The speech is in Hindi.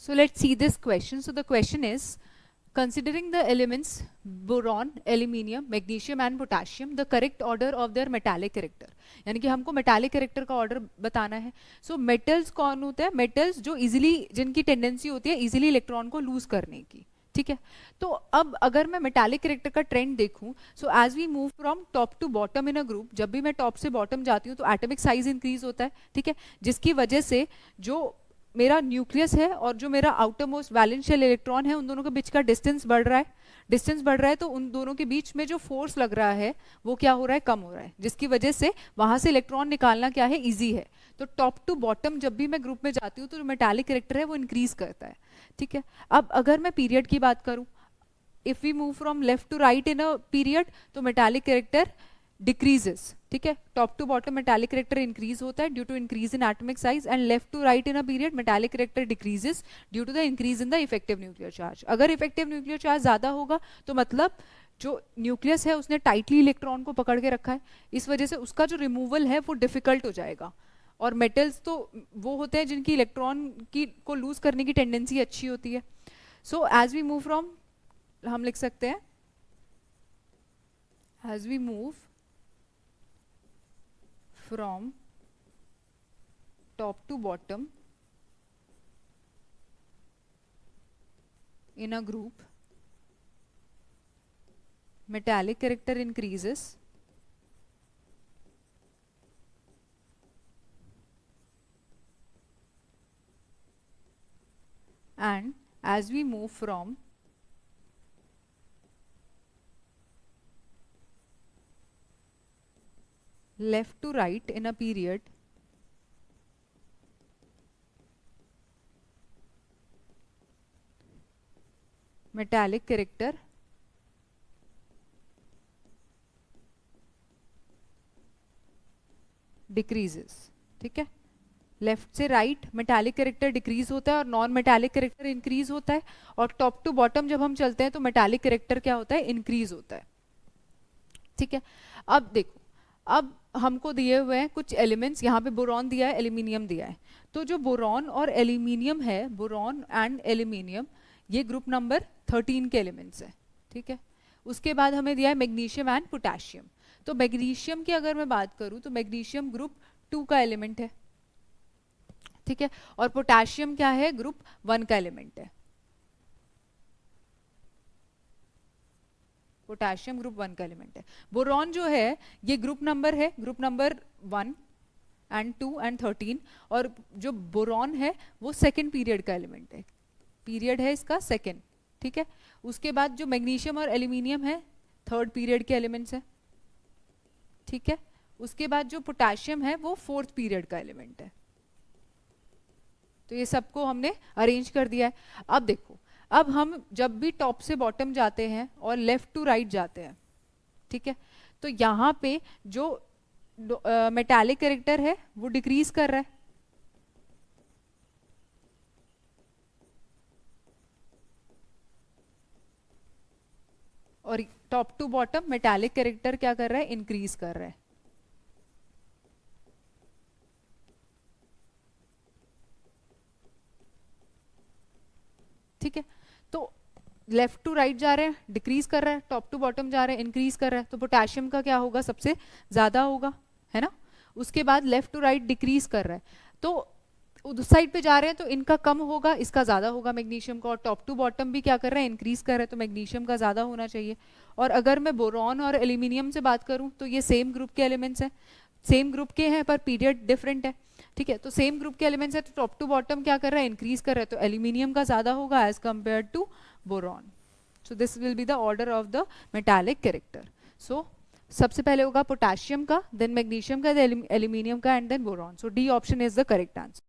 So let's see this question. So the question is, considering the elements boron, aluminium, magnesium and potassium, the correct order of their metallic character. यानी कि हमको metallic character का order बताना है. So metals कौन होते हैं? Metals जो easily, जिनकी tendency होती है easily electron को lose करने की. ठीक है. तो अब अगर मैं मेटालिक कैरेक्टर का ट्रेंड देखूं, so as we move from top to bottom in a group, जब भी मैं टॉप से बॉटम जाती हूँ तो एटॉमिक साइज इंक्रीज होता है. ठीक है. जिसकी वजह से जो मेरा न्यूक्लियस है और जो मेरा outermost valence shell electron है, उन दोनों के बीच का डिस्टेंस बढ़ रहा है. डिस्टेंस बढ़ रहा है तो उन दोनों के बीच में जो फोर्स लग रहा है वो क्या हो रहा है? कम हो रहा है. जिसकी वजह से वहां से इलेक्ट्रॉन निकालना क्या है? इजी है. तो टॉप टू बॉटम जब भी मैं ग्रुप में जाती हूँ तो जो मेटालिक कैरेक्टर है वो इंक्रीज करता है. ठीक है. अब अगर मैं पीरियड की बात करूं, if we move from left to right in a period, तो मेटालिक कैरेक्टर डिक्रीजेस. ठीक है. Top to bottom metallic character increase होता है due to increase in atomic size, and left to right in a period metallic character decreases due to the increase in the effective nuclear charge. अगर इफेक्टिव न्यूक्लियर चार्ज ज्यादा होगा तो मतलब जो न्यूक्लियस है उसने टाइटली इलेक्ट्रॉन को पकड़ के रखा है, इस वजह से उसका जो रिमूवल है वो डिफिकल्ट हो जाएगा. और मेटल्स तो वो होते हैं जिनकी इलेक्ट्रॉन की को लूज करने की टेंडेंसी अच्छी होती है. So as we move from, हम लिख सकते हैं as we move from top to bottom in a group, metallic character increases and as we move from left to right in a period, metallic character decreases. ठीक है. लेफ्ट से राइट मेटालिक कैरेक्टर डिक्रीज होता है और नॉन मेटालिक कैरेक्टर इंक्रीज होता है, और टॉप टू बॉटम जब हम चलते हैं तो मेटालिक कैरेक्टर क्या होता है? इंक्रीज होता है. ठीक है. अब देखो, अब हमको दिए हुए हैं कुछ एलिमेंट्स, यहाँ पे बोरॉन दिया है, एल्यूमिनियम दिया है. तो जो बोरॉन और एल्यूमिनियम है, बोरॉन एंड एल्यूमिनियम, ये ग्रुप नंबर 13 के एलिमेंट्स है. ठीक है. उसके बाद हमें दिया है मैग्नीशियम एंड पोटेशियम. तो मैग्नीशियम की अगर मैं बात करूं तो मैग्नीशियम ग्रुप 2 का एलिमेंट है. ठीक है. और पोटेशियम क्या है? ग्रुप 1 का एलिमेंट है. पोटेशियम ग्रुप 1 का एलिमेंट है. बोरॉन जो है ये ग्रुप नंबर है, ग्रुप नंबर 1 एंड 2 एंड 13, और जो बोरॉन है वो सेकंड पीरियड का एलिमेंट है. पीरियड है इसका सेकंड. ठीक है. उसके बाद जो मैग्नीशियम और एल्यूमिनियम है थर्ड पीरियड के एलिमेंट्स है. ठीक है. उसके बाद जो पोटेशियम है वो फोर्थ पीरियड का एलिमेंट है. तो ये सबको हमने अरेंज कर दिया है. अब देखो, अब हम जब भी टॉप से बॉटम जाते हैं और लेफ्ट टू राइट जाते हैं, ठीक है, तो यहाँ पे जो मेटालिक कैरेक्टर है वो डिक्रीज कर रहा है. और top to bottom metallic character क्या कर रहा है? इंक्रीज कर रहा है. ठीक है. तो लेफ्ट टू राइट जा रहे हैं, डिक्रीज कर रहा है, टॉप टू बॉटम जा रहे हैं, इंक्रीज कर रहा है. तो पोटेशियम का क्या होगा? सबसे ज्यादा होगा, है ना. उसके बाद लेफ्ट टू राइट डिक्रीज कर रहा है, तो उस साइड पे जा रहे हैं तो इनका कम होगा, इसका ज्यादा होगा मैग्नीशियम का. और टॉप टू बॉटम भी क्या कर रहे हैं? इंक्रीज कर रहे हैं, तो मैग्नीशियम का ज्यादा होना चाहिए. और अगर मैं बोरॉन और एल्यूमिनियम से बात करूं तो ये सेम ग्रुप के एलिमेंट्स हैं, सेम ग्रुप के हैं पर पीरियड डिफरेंट है. ठीक है. तो सेम ग्रुप के एलिमेंट्स है तो टॉप टू बॉटम क्या कर रहा है? इंक्रीज कर रहा है. तो एल्यूमिनियम का ज्यादा होगा as compared to boron. So this will be the order of the metallic character. So सबसे पहले होगा पोटेशियम का, देन मैग्नीशियम का, देन एल्यूमिनियम का, and then boron. So D option is the correct answer.